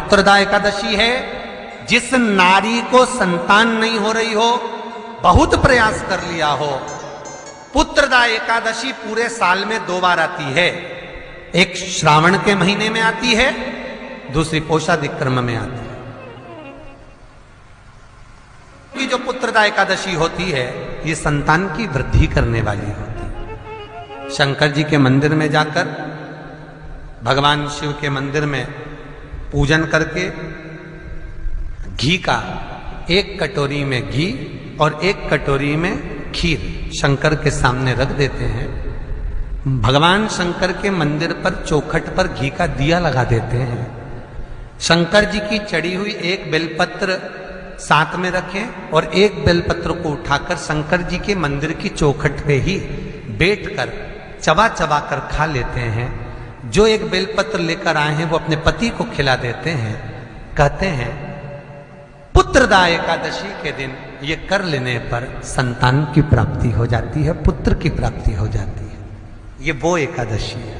पुत्रदा एकादशी है। जिस नारी को संतान नहीं हो रही हो, बहुत प्रयास कर लिया हो, पुत्रदा एकादशी पूरे साल में 2 बार आती है। एक श्रावण के महीने में आती है, दूसरी पोषादिक्रम में आती है। कि जो पुत्रदा एकादशी होती है, ये संतान की वृद्धि करने वाली होती है। शंकर जी के मंदिर में जाकर, भगवान शिव के मंदिर में पूजन करके घी का 1 कटोरी में घी और 1 कटोरी में खीर शंकर के सामने रख देते हैं। भगवान शंकर के मंदिर पर चौखट पर घी का दिया लगा देते हैं। शंकर जी की चढ़ी हुई 1 बेलपत्र साथ में रखें और 1 बेलपत्र को उठाकर शंकर जी के मंदिर की चौखट पे ही बैठकर चबा चबा कर खा लेते हैं। जो 1 बेलपत्र लेकर आए हैं वो अपने पति को खिला देते हैं। कहते हैं पुत्रदा एकादशी के दिन ये कर लेने पर संतान की प्राप्ति हो जाती है, पुत्र की प्राप्ति हो जाती है। ये वो एकादशी है।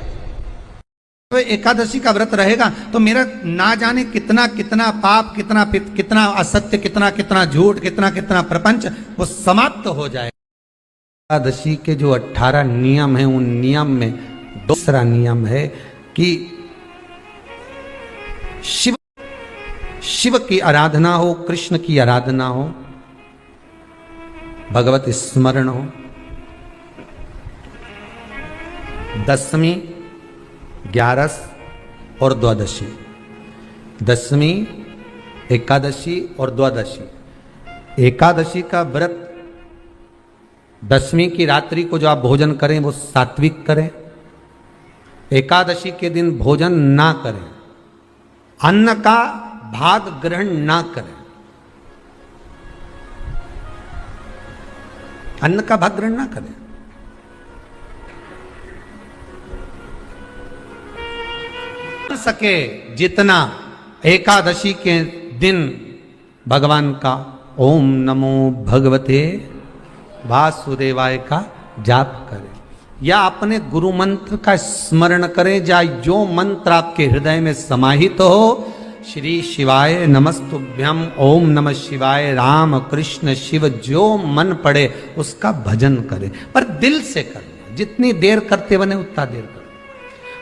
तो एकादशी का व्रत रहेगा तो मेरा ना जाने कितना कितना पाप, कितना कितना असत्य, कितना कितना झूठ, कितना कितना प्रपंच वो समाप्त हो जाए। एकादशी के जो 18 नियम है, उन नियम में दूसरा नियम है कि शिव की आराधना हो, कृष्ण की आराधना हो, भगवत स्मरण हो। दशमी, 11 और द्वादशी, दशमी, एकादशी और द्वादशी। एकादशी का व्रत, दशमी की रात्रि को जो आप भोजन करें वो सात्विक करें। एकादशी के दिन भोजन ना करें, अन्न का भाग ग्रहण ना करें, अन्न का भाग ग्रहण ना करें। सके जितना एकादशी के दिन भगवान का ओम नमो भगवते वासुदेवाय का जाप करें, या अपने गुरु मंत्र का स्मरण करें, या जो मंत्र आपके हृदय में समाहित हो। श्री शिवाय नमस्तुभ्यम, ओम नमः शिवाय, राम कृष्ण शिव, जो मन पड़े उसका भजन करें, पर दिल से करें। जितनी देर करते बने उतना देर करें।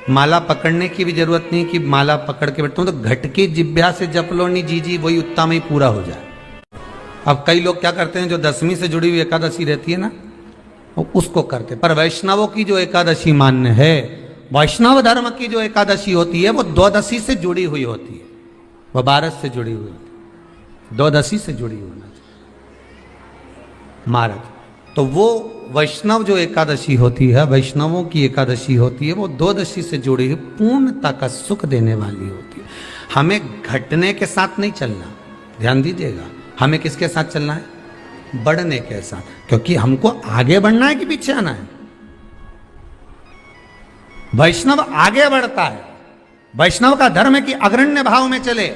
माला पकड़ने की भी जरूरत नहीं कि माला पकड़ के बैठता हूं तो घटकी जिब्या से जप लो, नहीं जी वही उतना में ही पूरा हो जाए। अब कई लोग क्या करते हैं, जो दशमी से जुड़ी हुई एकादशी रहती है ना, उसको करते। पर वैष्णवों की जो एकादशी मान्य है, वैष्णव धर्म की जो एकादशी होती है वो द्वादशी से जुड़ी हुई होती है, वह 12 से जुड़ी हुई होती है, द्वादशी से जुड़ी होना चाहिए महाराज। तो वो वैष्णव जो एकादशी होती है, वैष्णवों की एकादशी होती है, वो द्वादशी से जुड़ी हुई पूर्णता का सुख देने वाली होती है। हमें घटने के साथ नहीं चलना, ध्यान दीजिएगा। हमें किसके साथ चलना है? बढ़ने के साथ, क्योंकि हमको आगे बढ़ना है कि पीछे आना है। वैष्णव आगे बढ़ता है, वैष्णव का धर्म है कि अग्रण्य भाव में चले,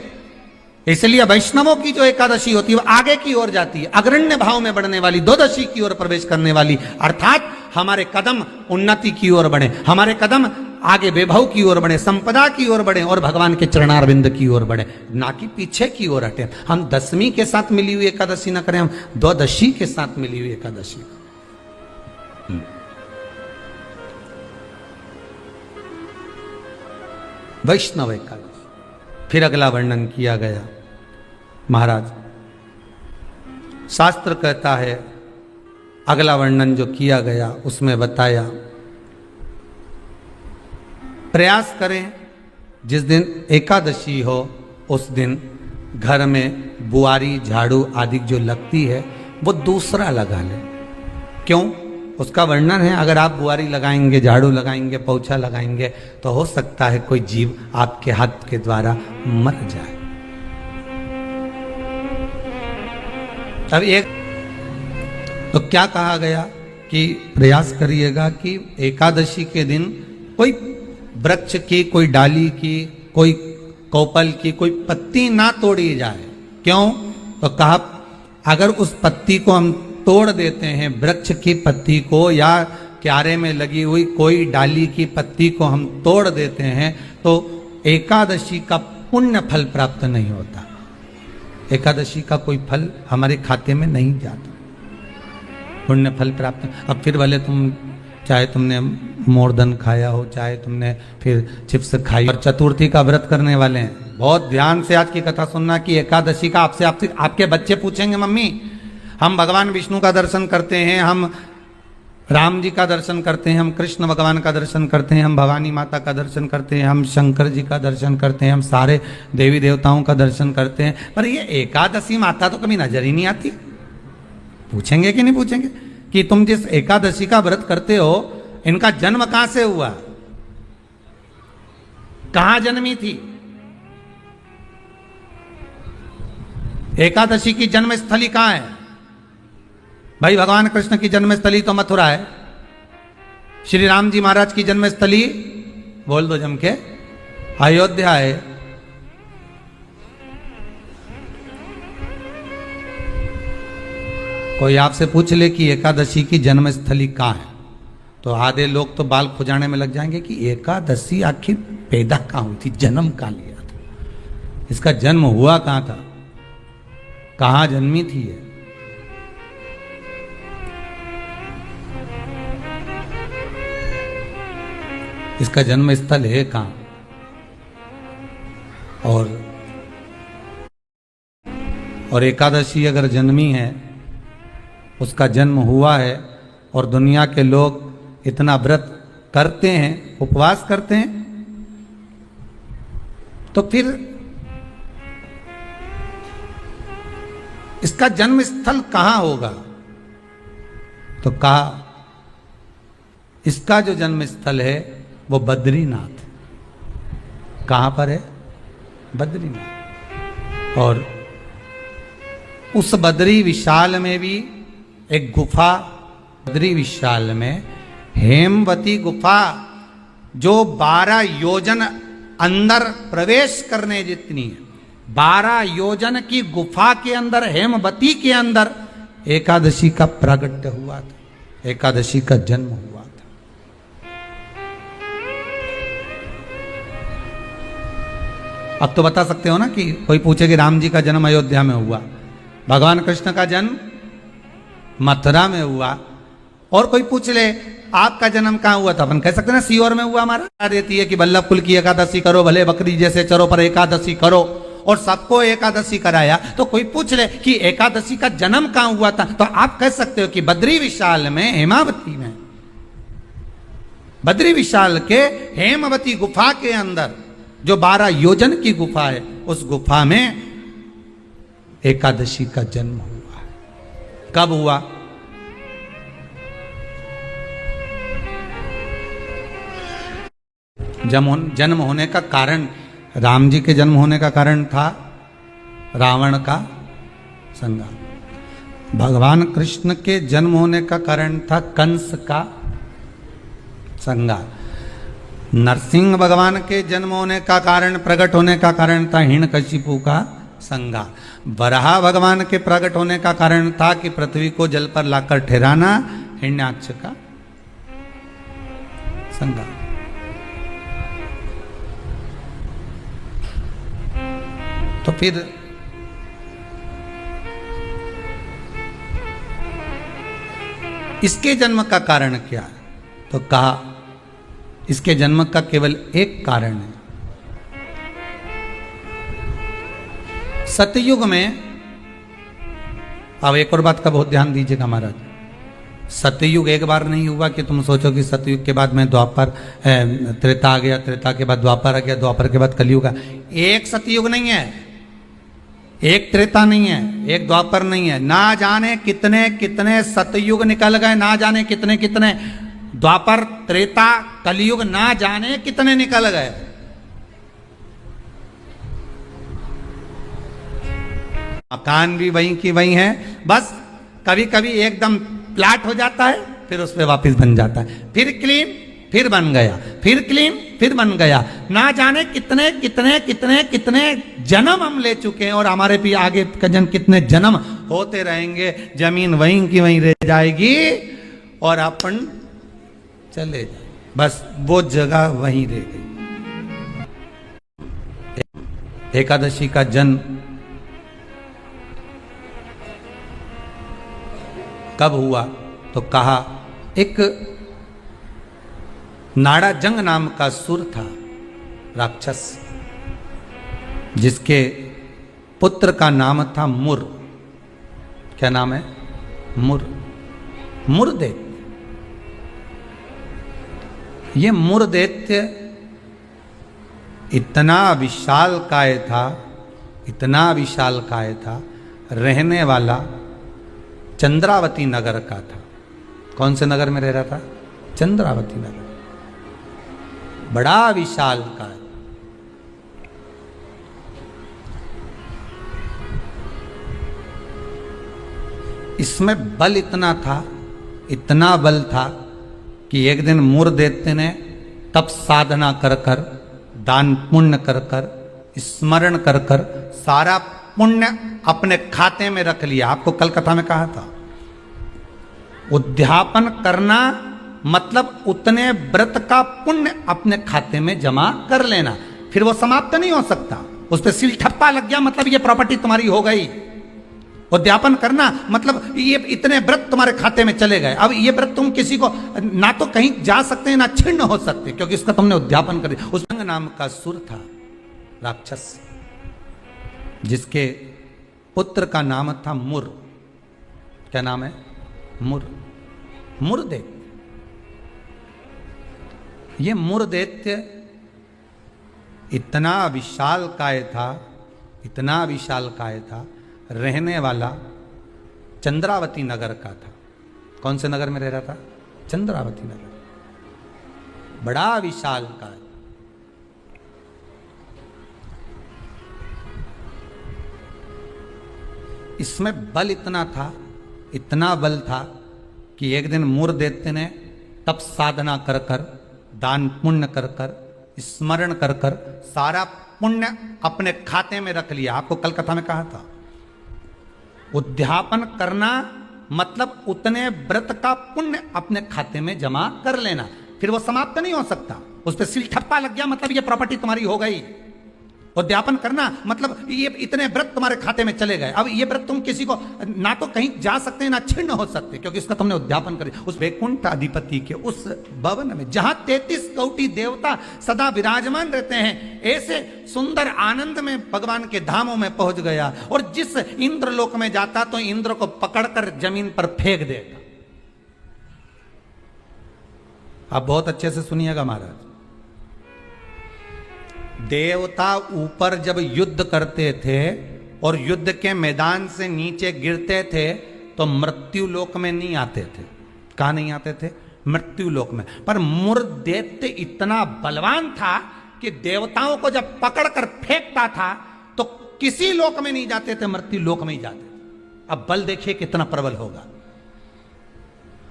इसलिए वैष्णवों की जो एकादशी होती है वो आगे की ओर जाती है, अग्रण्य भाव में बढ़ने वाली, द्वादशी की ओर प्रवेश करने वाली। अर्थात हमारे कदम उन्नति की ओर बढ़े, हमारे कदम आगे वैभव की ओर बढ़े, संपदा की ओर बढ़े और भगवान के चरणारविंद की ओर बढ़े, ना कि पीछे की ओर हटे। हम दशमी के साथ मिली हुई एकादशी ना करें, हम द्वादशी के साथ मिली हुई एकादशी। वैष्णव एकादशी। फिर अगला वर्णन किया गया महाराज, शास्त्र कहता है, अगला वर्णन जो किया गया उसमें बताया, प्रयास करें जिस दिन एकादशी हो उस दिन घर में बुआरी, झाड़ू आदि जो लगती है वो दूसरा लगा लें। क्यों? उसका वर्णन है, अगर आप बुआरी लगाएंगे, झाड़ू लगाएंगे, पोछा लगाएंगे तो हो सकता है कोई जीव आपके हाथ के द्वारा मर जाए। अब एक तो क्या कहा गया कि प्रयास करिएगा कि एकादशी के दिन कोई वृक्ष की, कोई डाली की, कोई कोपल की कोई पत्ती ना तोड़ी जाए। क्यों? तो कहा अगर उस पत्ती को हम तोड़ देते हैं, वृक्ष की पत्ती को या क्यारे में लगी हुई कोई डाली की पत्ती को हम तोड़ देते हैं तो एकादशी का पुण्य फल प्राप्त नहीं होता। एकादशी का कोई फल हमारे खाते में नहीं जाता, पुण्य फल प्राप्त। अब फिर भले तुम चाहे तुमने मोरधन खाया हो, चाहे तुमने फिर चिप्स खाई, और चतुर्थी का व्रत करने वाले हैं, बहुत ध्यान से आज की कथा सुनना कि एकादशी का आपसे आपके बच्चे पूछेंगे, मम्मी हम भगवान विष्णु का दर्शन करते हैं, हम राम जी का दर्शन करते हैं, हम कृष्ण भगवान का दर्शन करते हैं, हम भवानी माता का दर्शन करते हैं, हम शंकर जी का दर्शन करते हैं, हम सारे देवी देवताओं का दर्शन करते हैं, पर ये एकादशी माता तो कभी नजर ही नहीं आती। पूछेंगे कि नहीं पूछेंगे कि तुम जिस एकादशी का व्रत करते हो, इनका जन्म कहां से हुआ, कहां जन्मी थी? एकादशी की जन्मस्थली कहां है? भाई भगवान कृष्ण की जन्मस्थली तो मथुरा है, श्री राम जी महाराज की जन्मस्थली बोल दो जम के अयोध्या है। कोई आपसे पूछ ले कि एकादशी की जन्मस्थली कहां है, तो आधे लोग तो बाल खुजाने में लग जाएंगे कि एकादशी आखिर पैदा कहां हुई थी, जन्म कहां लिया था, इसका जन्म हुआ कहां था, कहां जन्मी थी ये? इसका जन्म स्थल है कहां? और एकादशी अगर जन्मी है, उसका जन्म हुआ है, और दुनिया के लोग इतना व्रत करते हैं, उपवास करते हैं, तो फिर इसका जन्म स्थल कहां होगा? तो कहा इसका जो जन्म स्थल है वो बद्रीनाथ। कहां पर है? बद्रीनाथ। और उस बद्री विशाल में भी एक गुफा, बद्री विशाल में हेमवती गुफा, जो 12 योजन अंदर प्रवेश करने जितनी है, 12 योजन की गुफा के अंदर, हेमवती के अंदर एकादशी का प्रागट्य हुआ था, एकादशी का जन्म हुआ था। अब तो बता सकते हो ना कि कोई पूछे कि राम जी का जन्म अयोध्या में हुआ, भगवान कृष्ण का जन्म मथुरा में हुआ, और कोई पूछ ले आपका जन्म कहां हुआ था, अपन कह सकते ना सीहोर में हुआ हमारा। देती है कि बल्लभ कुल की एकादशी करो, भले बकरी जैसे चरो पर एकादशी करो, और सबको एकादशी कराया। तो कोई पूछ ले कि एकादशी का जन्म कहां हुआ था, तो आप कह सकते हो कि बद्री विशाल में, हेमावती में, बद्री विशाल के हेमवती गुफा के अंदर जो 12 योजन की गुफा है, उस गुफा में एकादशी का जन्म हुआ। कब हुआ? जन्म होने का कारण, राम जी के जन्म होने का कारण था रावण का संहार। भगवान कृष्ण के जन्म होने का कारण था कंस का संहार। नरसिंह भगवान के जन्म होने का कारण, प्रकट होने का कारण था हिरण्यकशिपु का संहार। वराह भगवान के प्रकट होने का कारण था कि पृथ्वी को जल पर लाकर ठहराना, हिरण्याक्ष का संहार। तो फिर इसके जन्म का कारण क्या है? तो कहा इसके जन्म का केवल एक कारण है। सतयुग में, अब एक और बात का बहुत ध्यान दीजिएगा महाराज, सतयुग एक बार नहीं हुआ कि तुम सोचो कि सतयुग के बाद में द्वापर, त्रेता आ गया, त्रेता के बाद द्वापर आ गया, द्वापर के बाद कलयुग आ। एक सतयुग नहीं है, एक त्रेता नहीं है, एक द्वापर नहीं है, ना जाने कितने कितने सतयुग निकल गए, ना जाने कितने कितने द्वापर, त्रेता, कलयुग, ना जाने कितने निकल गए। मकान भी वहीं की वहीं है, बस कभी कभी एकदम प्लाट हो जाता है, फिर उस पर वापस बन जाता है, फिर क्लीन, फिर बन गया, फिर क्लीन, फिर बन गया। ना जाने कितने कितने कितने कितने जन्म हम ले चुके हैं, और हमारे भी आगे का जन्म कितने जन्म होते रहेंगे। जमीन वहीं की वहीं रह जाएगी और अपन चले जाए, बस वो जगह वहीं रह गई। एकादशी का जन्म कब हुआ? तो कहा एक नाड़ाजंग नाम का सुर था, राक्षस, जिसके पुत्र का नाम था मुर। क्या नाम है? मुर। मुरदैत्य। ये मुरदैत्य इतना विशालकाय था, इतना विशालकाय था, रहने वाला चंद्रावती नगर का था। कौन से नगर में रह रहा था? चंद्रावती नगर। बड़ा विशालकाय। इसमें बल इतना था, इतना बल था कि एक दिन मुरदैत्य ने तप साधना कर कर, दान पुण्य कर कर, स्मरण कर कर सारा पुण्य अपने खाते में रख लिया। आपको कल कथा में कहा था, उद्यापन करना मतलब उतने व्रत का पुण्य अपने खाते में जमा कर लेना, फिर वो समाप्त नहीं हो सकता। उस पर सील ठप्पा लग गया मतलब ये प्रॉपर्टी तुम्हारी हो गई। उद्यापन करना मतलब ये इतने व्रत तुम्हारे खाते में चले गए। अब ये व्रत तुम किसी को ना तो कहीं जा सकते हैं ना छिन्न हो सकते, क्योंकि इसका तुमने उद्यापन कर दिया। उस रंग नाम का सुर था, राक्षस, जिसके पुत्र का नाम था मुर। क्या नाम है? मुर। मुरदैत्य। ये मुरदैत्य इतना विशालकाय था, इतना विशालकाय था, रहने वाला चंद्रावती नगर का था। कौन से नगर में रह रहा था? चंद्रावती नगर। बड़ा विशालकाय। इसमें बल इतना था, इतना बल था कि एक दिन मुरदैत्य ने तप साधना कर कर, दान पुण्य कर कर, स्मरण कर कर सारा पुण्य अपने खाते में रख लिया। आपको कल कथा में कहा था, उद्यापन करना मतलब उतने व्रत का पुण्य अपने खाते में जमा कर लेना, फिर वो समाप्त नहीं हो सकता। उस पर सील ठप्पा लग गया मतलब ये प्रॉपर्टी तुम्हारी हो गई। उद्यापन करना मतलब ये इतने व्रत तुम्हारे खाते में चले गए। अब ये व्रत तुम किसी को ना तो कहीं जा सकते हैं ना छिन्न हो सकते, क्योंकि इसका तुमने उद्यापन कर दिया। उस वैकुंठ अधिपति के उस भवन में जहां 33 कोटि देवता सदा विराजमान रहते हैं, ऐसे सुंदर आनंद में भगवान के धामों में पहुंच गया। और जिस इंद्रलोक में जाता तो इंद्र को पकड़कर जमीन पर फेंक देगा। आप बहुत अच्छे से सुनिएगा महाराज। देवता ऊपर जब युद्ध करते थे और युद्ध के मैदान से नीचे गिरते थे तो मृत्यु लोक में नहीं आते थे। कहां नहीं आते थे? मृत्यु लोक में। पर मुरदैत्य इतना बलवान था कि देवताओं को जब पकड़कर फेंकता था तो किसी लोक में नहीं जाते थे, मृत्यु लोक में ही जाते थे। अब बल देखिए कितना प्रबल होगा।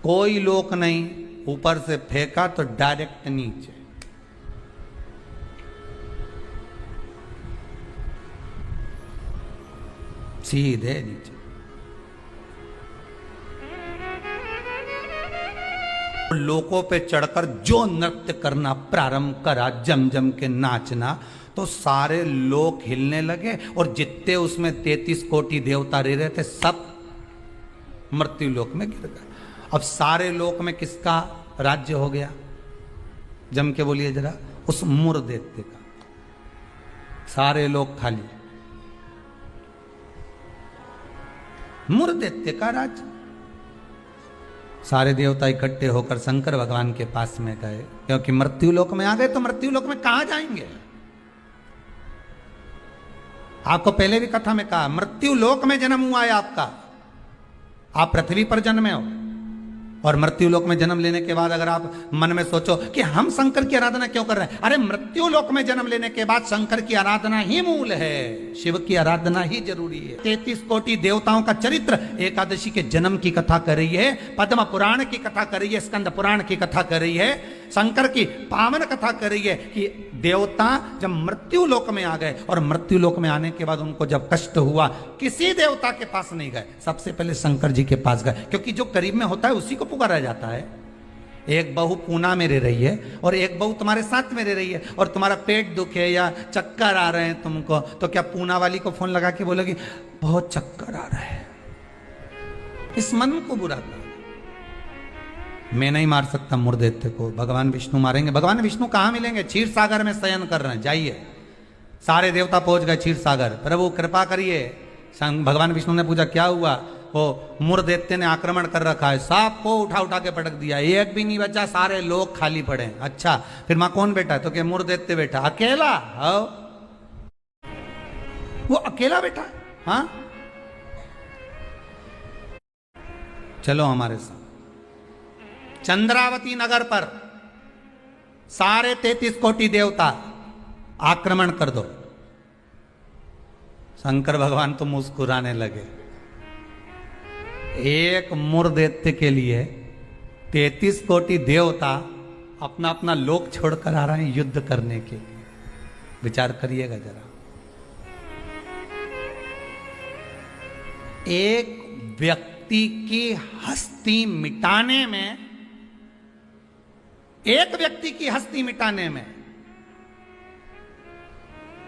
कोई लोक नहीं, ऊपर से फेंका तो डायरेक्ट नीचे। सीधे नीचे। लोकों पे चढ़कर जो नृत्य करना प्रारंभ करा, जम जम के नाचना, तो सारे लोक हिलने लगे और जितने उसमें 33 कोटि देवता रह रहे थे सब मृत्यु लोक में गिर गए। अब सारे लोक में किसका राज्य हो गया? जम के बोलिए जरा। उस मुरदैत्य का। सारे लोग खाली। मुरदैत्य का राज्य। सारे देवता इकट्ठे होकर शंकर भगवान के पास में गए, क्योंकि मृत्यु लोक में आ गए तो मृत्यु लोक में कहां जाएंगे? आपको पहले भी कथा में कहा, मृत्यु लोक में जन्म हुआ है आपका। आप पृथ्वी पर जन्मे हो और मृत्यु लोक में जन्म लेने के बाद अगर आप मन में सोचो कि हम शंकर की आराधना क्यों कर रहे हैं, अरे मृत्यु लोक में जन्म लेने के बाद शंकर की आराधना ही मूल है, शिव की आराधना ही जरूरी है। 33 कोटि देवताओं का चरित्र एकादशी के जन्म की कथा कर रही है, पद्म पुराण की कथा कर रही है, स्कंद पुराण की कथा कर रही है, शंकर की पावन कथा कर रही है कि देवता जब मृत्यु लोक में आ गए और मृत्यु लोक में आने के बाद उनको जब कष्ट हुआ, किसी देवता के पास नहीं गए, सबसे पहले शंकर जी के पास गए, क्योंकि जो करीब में होता है उसी को पुकारा जाता है। एक बहू पूना में रह रही है और एक बहू तुम्हारे साथ में रह रही है और तुम्हारा पेट दुखे या चक्कर आ रहे हैं तुमको, तो क्या पूना वाली को फोन लगा के बोलोगी बहुत चक्कर आ रहा है? इस मन को बुरा कर। मैं नहीं मार सकता मुर्देत्य को, भगवान विष्णु मारेंगे। भगवान विष्णु कहाँ मिलेंगे? क्षीर सागर में शयन कर रहे हैं, जाइए। सारे देवता पहुंच गए क्षीर सागर। प्रभु कृपा करिए। भगवान विष्णु ने पूछा क्या हुआ? वो मुर्देत्य ने आक्रमण कर रखा है, सांप को उठा उठा के पटक दिया, एक भी नहीं बचा, सारे लोग खाली पड़े। अच्छा फिर मां कौन बैठा है? तो क्या मुर्देत्य बैठा, अकेला। हाँ वो अकेला बैठा है। हाँ चलो हमारे साथ चंद्रावती नगर पर सारे 33 कोटि देवता आक्रमण कर दो। शंकर भगवान तो मुस्कुराने लगे। एक मुर्दैत्य के लिए 33 कोटि देवता अपना अपना लोक छोड़कर आ रहे हैं युद्ध करने के लिए। विचार करिएगा जरा। एक व्यक्ति की हस्ती मिटाने में, एक व्यक्ति की हस्ती मिटाने में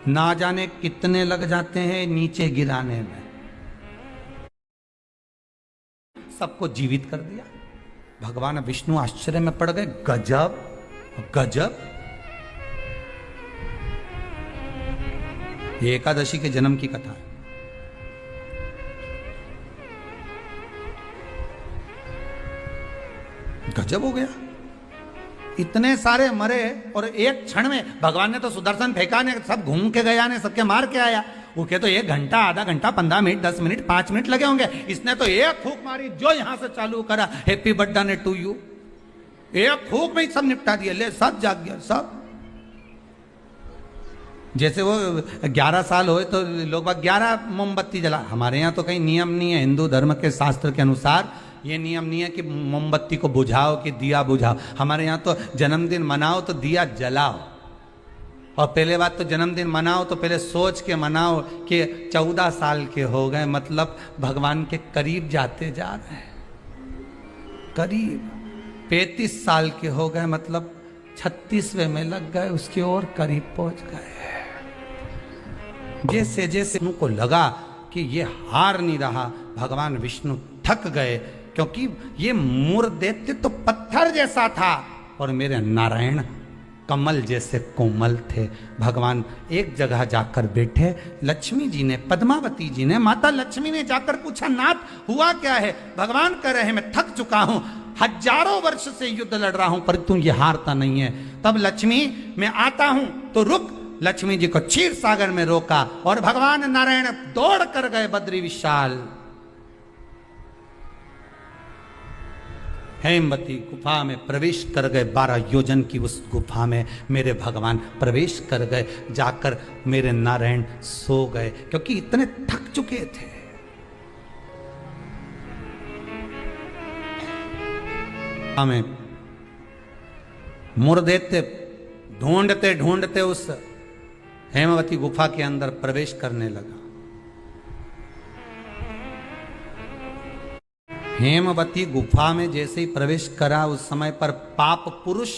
ना जाने कितने लग जाते हैं नीचे गिराने में। सबको जीवित कर दिया। भगवान विष्णु आश्चर्य में पड़ गए। गजब गजब। ये एकादशी के जन्म की कथा है। गजब हो गया। इतने सारे मरे और एक क्षण में भगवान ने तो सुदर्शन फेंका ने, सब घूम के गया ने, सबके मार के आया। वो के तो 1 घंटा, आधा घंटा, 15 मिनट, 10 मिनट, 5 मिनट लगे होंगे। इसने तो एक फूक मारी, जो यहां से चालू करा, हैप्पी बर्थडे टू यू, एक फूक में ही सब निपटा दिया। ले सब जाग गया सब। जैसे वो 11 साल हो तो लोग 11 मोमबत्ती जला। हमारे यहाँ तो कहीं नियम नहीं है। हिंदू धर्म के शास्त्र के अनुसार ये नियम नहीं है कि मोमबत्ती को बुझाओ कि दिया बुझाओ। हमारे यहाँ तो जन्मदिन मनाओ तो दिया जलाओ। और पहले बात तो जन्मदिन मनाओ तो पहले सोच के मनाओ कि 14 साल के हो गए, मतलब भगवान के करीब जाते जा रहे हैं। करीब 35 साल के हो गए, मतलब 36वें में लग गए, उसके और करीब पहुंच गए। जैसे जैसे उनको लगा कि ये हार नहीं रहा, भगवान विष्णु थक गए, क्योंकि ये मुर्दैत्य तो पत्थर जैसा था और मेरे नारायण कमल जैसे कोमल थे। भगवान एक जगह जाकर बैठे। लक्ष्मी जी ने, पद्मावती जी ने, माता लक्ष्मी ने जाकर पूछा, नाथ हुआ क्या है? भगवान कह रहे हैं मैं थक चुका हूं, हजारों वर्ष से युद्ध लड़ रहा हूं, पर तू ये हारता नहीं है। तब लक्ष्मी मैं आता हूं तो रुक। लक्ष्मी जी को क्षीर सागर में रोका और भगवान नारायण दौड़ कर गए बद्री विशाल। हेमवती गुफा में प्रवेश कर गए। 12 योजन की उस गुफा में मेरे भगवान प्रवेश कर गए। जाकर मेरे नारायण सो गए, क्योंकि इतने थक चुके थे। हमें मुर्दैत्य ढूंढते ढूंढते उस हेमवती गुफा के अंदर प्रवेश करने लगा। हेमवती गुफा में जैसे ही प्रवेश करा, उस समय पर पाप पुरुष,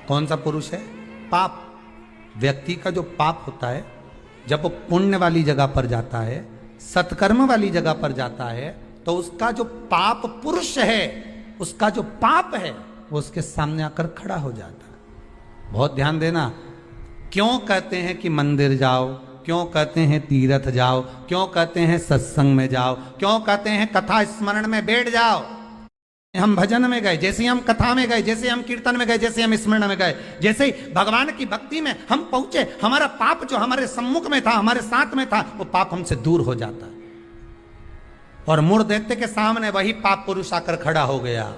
कौन सा पुरुष है? पाप। व्यक्ति का जो पाप होता है, जब वो पुण्य वाली जगह पर जाता है, सत्कर्म वाली जगह पर जाता है, तो उसका जो पाप पुरुष है, उसका जो पाप है, वो उसके सामने आकर खड़ा हो जाता है। बहुत ध्यान देना। क्यों कहते हैं कि मंदिर जाओ? क्यों कहते हैं तीर्थ जाओ? क्यों कहते हैं सत्संग में जाओ? क्यों कहते हैं कथा स्मरण में बैठ जाओ? हम भजन में गए, जैसे ही हम कथा में गए, जैसे हम कीर्तन में गए, जैसे हम स्मरण में गए, जैसे ही भगवान की भक्ति में हम पहुंचे, हमारा पाप जो हमारे सम्मुख में था, हमारे साथ में था, वो पाप हमसे दूर हो जाता है। और मुर्दैत्य के सामने वही पाप पुरुष आकर खड़ा हो गया।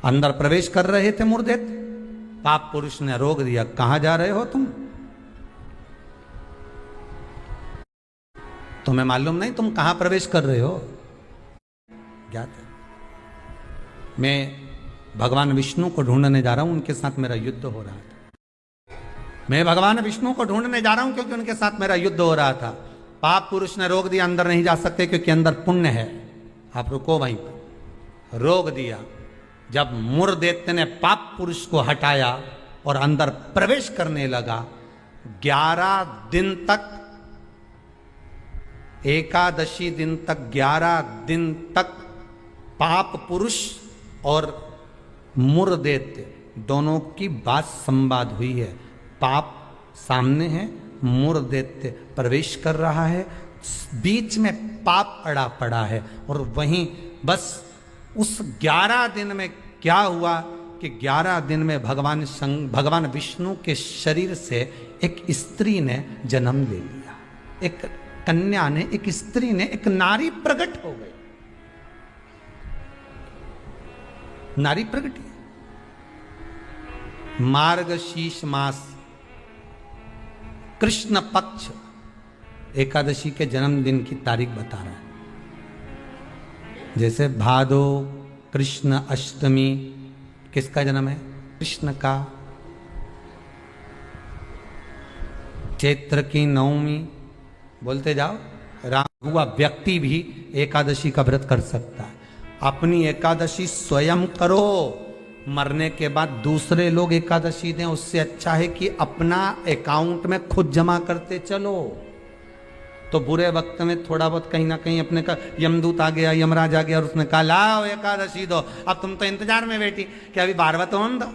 अंदर प्रवेश कर रहे थे मुर्दैत्य, पाप पुरुष ने रोक दिया। कहां जा रहे हो तुम? तुम्हें मालूम नहीं तुम कहां प्रवेश कर रहे हो? ज्ञात है। मैं भगवान विष्णु को ढूंढने जा रहा हूं, उनके साथ मेरा युद्ध हो रहा था। मैं भगवान विष्णु को ढूंढने जा रहा हूं क्योंकि उनके साथ मेरा युद्ध हो रहा था। पाप पुरुष ने रोक दिया, अंदर नहीं जा सकते क्योंकि अंदर पुण्य है। आप रुको वहीं पर। रोक दिया। जब मुर दैत्य ने पाप पुरुष को हटाया और अंदर प्रवेश करने लगा, 11 दिन तक, एकादशी दिन तक, 11 दिन तक पाप पुरुष और मुर दैत्य दोनों की बात संवाद हुई है। पाप सामने है, मुर दैत्य प्रवेश कर रहा है, बीच में पाप अड़ा पड़ा है। और वहीं बस उस 11 दिन में क्या हुआ कि 11 दिन में भगवान विष्णु के शरीर से एक स्त्री ने जन्म ले लिया, एक कन्या ने, एक स्त्री ने, एक नारी प्रकट हो गई। नारी प्रकट, मार्गशीर्ष मास कृष्ण पक्ष एकादशी के जन्मदिन की तारीख बता रहा है। जैसे भादो कृष्ण अष्टमी, किसका जन्म है? कृष्ण का। चैत्र की नवमी, बोलते जाओ, राम हुआ व्यक्ति भी एकादशी का व्रत कर सकता है। अपनी एकादशी स्वयं करो, मरने के बाद दूसरे लोग एकादशी दें, उससे अच्छा है कि अपना अकाउंट में खुद जमा करते चलो। तो बुरे वक्त में थोड़ा बहुत कहीं ना कहीं अपने का यमदूत आ गया, यमराज आ गया और उसने कहा लाओ एकादशी दो, अब तुम तो इंतजार में बैठी कि अभी बारवा तो हम दो।